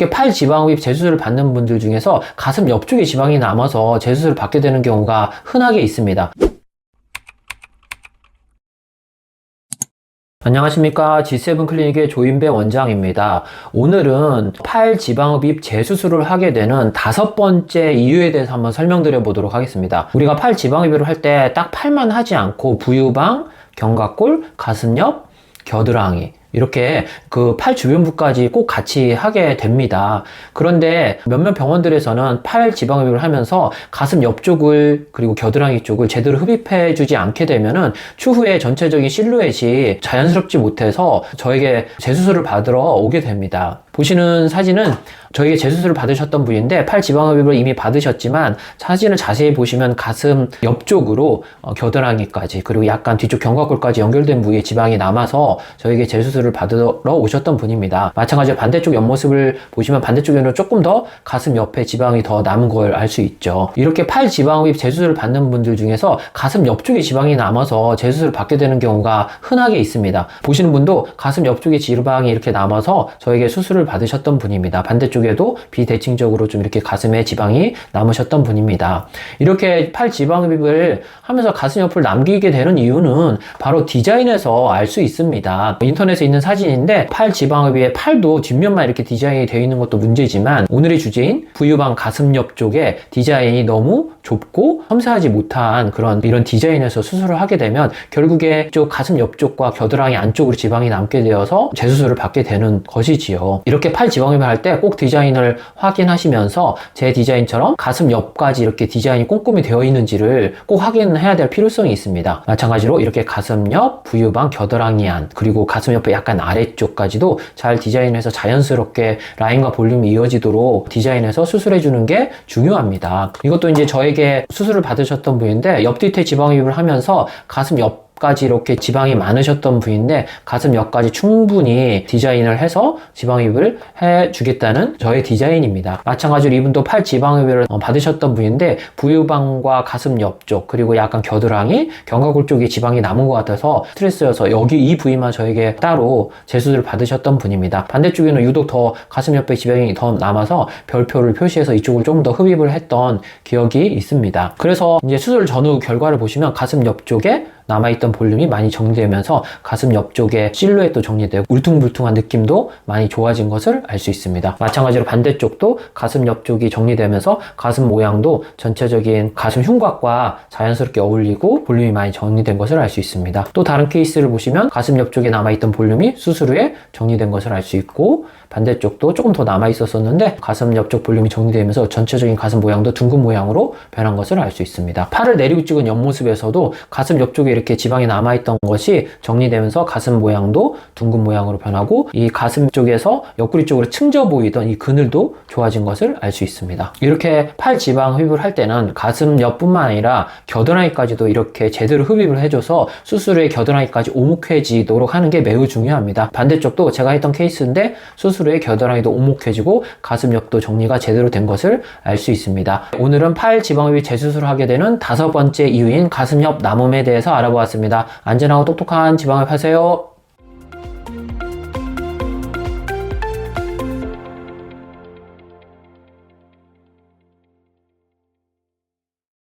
이렇게 팔 지방흡입 재수술을 받는 분들 중에서 가슴 옆쪽에 지방이 남아서 재수술을 받게 되는 경우가 흔하게 있습니다. 안녕하십니까. G7 클리닉의 조인배 원장입니다. 오늘은 팔 지방흡입 재수술을 하게 되는 5번째 이유에 대해서 한번 설명드려 보도록 하겠습니다. 우리가 팔 지방흡입을 할 때 딱 팔만 하지 않고 부유방, 견갑골, 가슴 옆, 겨드랑이 이렇게 그 팔 주변부까지 꼭 같이 하게 됩니다. 그런데 몇몇 병원들에서는 팔 지방흡입을 하면서 가슴 옆쪽을 그리고 겨드랑이 쪽을 제대로 흡입해 주지 않게 되면은 추후에 전체적인 실루엣이 자연스럽지 못해서 저에게 재수술을 받으러 오게 됩니다. 보시는 사진은 저에게 재수술을 받으셨던 분인데 팔 지방흡입을 이미 받으셨지만 사진을 자세히 보시면 가슴 옆쪽으로 겨드랑이까지 그리고 약간 뒤쪽 견갑골까지 연결된 부위에 지방이 남아서 저에게 재수술을 받으러 오셨던 분입니다. 마찬가지로 반대쪽 옆모습을 보시면 반대쪽에는 조금 더 가슴 옆에 지방이 더 남은 걸 알 수 있죠. 이렇게 팔 지방흡입 재수술을 받는 분들 중에서 가슴 옆쪽에 지방이 남아서 재수술을 받게 되는 경우가 흔하게 있습니다. 보시는 분도 가슴 옆쪽에 지방이 이렇게 남아서 저에게 수술을 받으셨던 분입니다. 반대쪽에도 비대칭적으로 좀 이렇게 가슴에 지방이 남으셨던 분입니다. 이렇게 팔 지방흡입을 하면서 가슴 옆을 남기게 되는 이유는 바로 디자인에서 알 수 있습니다. 인터넷에 있는 사진인데 팔 지방흡입의 팔도 뒷면만 이렇게 디자인이 되어 있는 것도 문제지만 오늘의 주제인 부유방 가슴 옆 쪽에 디자인이 너무 좁고 섬세하지 못한 이런 디자인에서 수술을 하게 되면 결국에 쪽 가슴 옆쪽과 겨드랑이 안쪽으로 지방이 남게 되어서 재수술을 받게 되는 것이지요. 이렇게 팔 지방흡입을 할 때 꼭 디자인을 확인하시면서 제 디자인처럼 가슴 옆까지 이렇게 디자인이 꼼꼼히 되어 있는지를 꼭 확인해야 될 필요성이 있습니다. 마찬가지로 이렇게 가슴 옆, 부유방, 겨드랑이 안 그리고 가슴 옆에 약간 아래쪽까지도 잘 디자인해서 자연스럽게 라인과 볼륨이 이어지도록 디자인해서 수술해 주는 게 중요합니다. 이것도 이제 저에게 수술을 받으셨던 분인데 옆뒤태 지방흡입을 하면서 가슴 옆까지 이렇게 지방이 많으셨던 분인데 가슴 옆까지 충분히 디자인을 해서 지방흡입을 해주겠다는 저의 디자인입니다. 마찬가지로 이분도 팔 지방흡입을 받으셨던 분인데 부유방과 가슴 옆쪽 그리고 약간 겨드랑이, 견갑골 쪽에 지방이 남은 것 같아서 스트레스여서 여기 이 부위만 저에게 따로 재수술을 받으셨던 분입니다. 반대쪽에는 유독 더 가슴 옆에 지방이 더 남아서 별표를 표시해서 이쪽을 좀 더 흡입을 했던 기억이 있습니다. 그래서 이제 수술 전후 결과를 보시면 가슴 옆쪽에 남아있던 볼륨이 많이 정리되면서 가슴 옆쪽에 실루엣도 정리되고 울퉁불퉁한 느낌도 많이 좋아진 것을 알 수 있습니다. 마찬가지로 반대쪽도 가슴 옆쪽이 정리되면서 가슴 모양도 전체적인 가슴 흉곽과 자연스럽게 어울리고 볼륨이 많이 정리된 것을 알 수 있습니다. 또 다른 케이스를 보시면 가슴 옆쪽에 남아있던 볼륨이 수술 후에 정리된 것을 알 수 있고 반대쪽도 조금 더 남아있었었는데 가슴 옆쪽 볼륨이 정리되면서 전체적인 가슴 모양도 둥근 모양으로 변한 것을 알 수 있습니다. 팔을 내리고 찍은 옆모습에서도 가슴 옆쪽에 이렇게 지방이 남아있던 것이 정리되면서 가슴 모양도 둥근 모양으로 변하고 이 가슴 쪽에서 옆구리 쪽으로 층져 보이던 이 그늘도 좋아진 것을 알 수 있습니다. 이렇게 팔 지방 흡입을 할 때는 가슴 옆뿐만 아니라 겨드랑이까지도 이렇게 제대로 흡입을 해줘서 수술 후에 겨드랑이까지 오목해지도록 하는 게 매우 중요합니다. 반대쪽도 제가 했던 케이스인데 수술 후에 겨드랑이도 오목해지고 가슴 옆도 정리가 제대로 된 것을 알 수 있습니다. 오늘은 팔 지방흡입 재수술을 하게 되는 5번째 이유인 가슴 옆 남음에 대해서 알아보았습니다. 안전하고 똑똑한 지방흡입 하세요.